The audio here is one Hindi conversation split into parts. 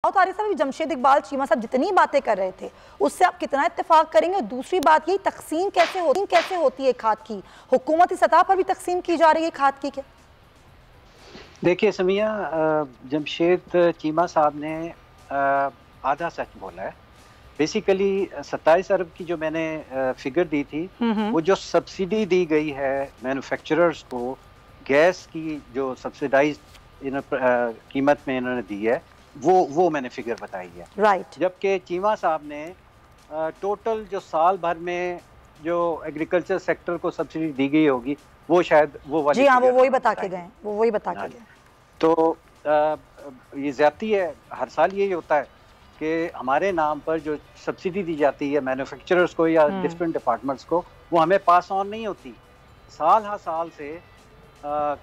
तारिक साहब, जमशेद इकबाल चीमा साहब जितनी बातें कर रहे थे उससे आप कितना इत्तेफाक करेंगे? और दूसरी बात, यही तकसीम कैसे होती है खाद की? हुकूमती सतह पर भी तकसीम की जा रही है खाद की क्या? देखिए समिया, जमशेद चीमा साहब ने आधा सच बोला है। बेसिकली 27 अरब की जो मैंने फिगर दी थी, वो जो सब्सिडी दी गई है मैन्युफैक्चरर्स को, गैस की जो सब्सिडाइज कीमत में इन्होंने दी है, वो मैंने फिगर बताई है। राइट। जबकि चीमा साहब ने टोटल जो साल भर में जो एग्रीकल्चर सेक्टर को सब्सिडी दी गई होगी, वो शायद वो वाली, जी हाँ, वो वही बता के गए, तो ये ज्यादती है। हर साल यही होता है कि हमारे नाम पर जो सब्सिडी दी जाती है मैन्युफैक्चरर्स को या डिफरेंट डिपार्टमेंट्स को, वो हमें पास ऑन नहीं होती। साल हर साल से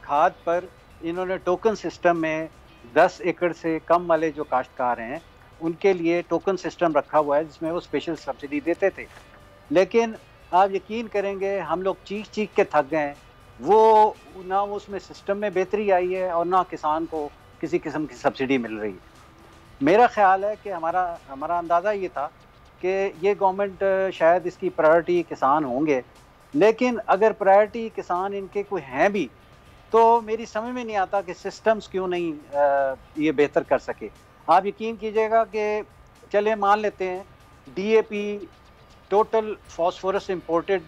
खाद पर इन्होंने टोकन सिस्टम में 10 एकड़ से कम वाले जो काश्तकार हैं उनके लिए टोकन सिस्टम रखा हुआ है, जिसमें वो स्पेशल सब्सिडी देते थे। लेकिन आप यकीन करेंगे, हम लोग चीख के थक गए। वो ना उसमें सिस्टम में बेहतरी आई है और ना किसान को किसी किस्म की सब्सिडी मिल रही है। मेरा ख्याल है कि हमारा अंदाज़ा ये था कि ये गवर्नमेंट शायद इसकी प्रायोरिटी किसान होंगे, लेकिन अगर प्रायोरिटी किसान इनके कोई हैं भी, तो मेरी समझ में नहीं आता कि सिस्टम्स क्यों नहीं ये बेहतर कर सके। आप यकीन कीजिएगा कि चले मान लेते हैं DAP, टोटल फॉस्फोरस इंपोर्टेड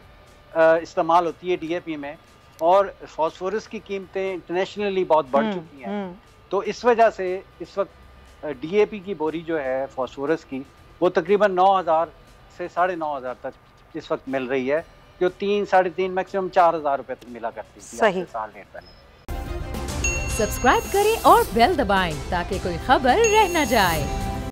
इस्तेमाल होती है DAP में, और फॉस्फोरस की कीमतें इंटरनेशनली बहुत बढ़ चुकी हैं। तो इस वजह से इस वक्त DAP की बोरी जो है फॉस्फोरस की, वो तकरीबन 9,000 से 9,500 तक इस वक्त मिल रही है, जो 3, 3.5, मैक्सिमम 4,000 रुपए तक मिला करती थी सही साल डेढ़ पहले। सब्सक्राइब करें और बेल दबाएं ताकि कोई खबर रह न जाए।